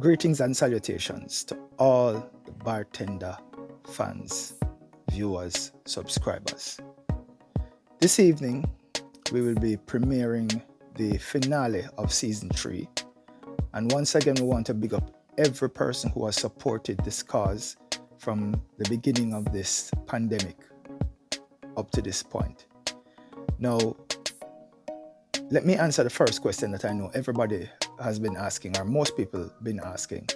Greetings and salutations to all the Bartender fans, viewers, subscribers. This evening, we will be premiering the finale of Season 3. And once again, we want to big up every person who has supported this cause from the beginning of this pandemic up to this point. Now, let me answer the first question that I know everybody has been asking, or most people been asking.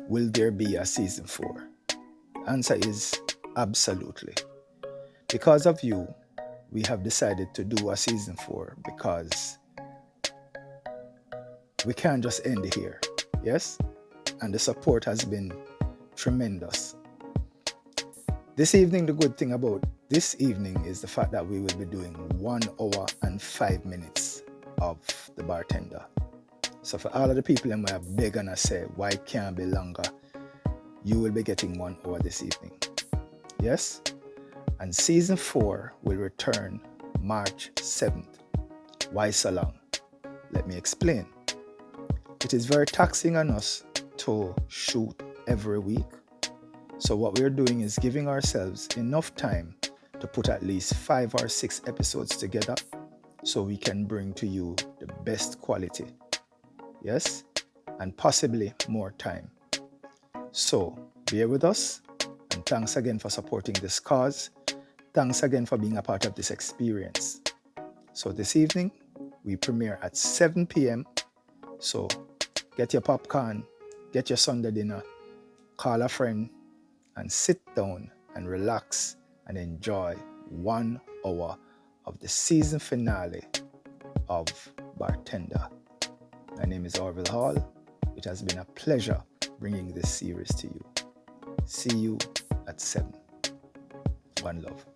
Will there be a Season 4? Answer is absolutely. Because of you, we have decided to do a Season 4 because we can't just end it here, yes? And the support has been tremendous. This evening, the good thing about this evening is the fact that we will be doing 1 hour and 5 minutes of the Bartender. So for all of the people who have beg and say, why can't be longer? You will be getting 1 hour this evening. Yes? And Season 4 will return March 7th. Why so long? Let me explain. It is very taxing on us to shoot every week. So what we're doing is giving ourselves enough time to put at least 5 or 6 episodes together so we can bring to you the best quality. Yes? And possibly more time. So bear with us, and thanks again for supporting this cause. Thanks again for being a part of this experience. So this evening, we premiere at 7 p.m. So get your popcorn, get your Sunday dinner, call a friend, and sit down and relax and enjoy 1 hour of the season finale of Bartender. My name is Orville Hall. It has been a pleasure bringing this series to you. See you at 7. One love.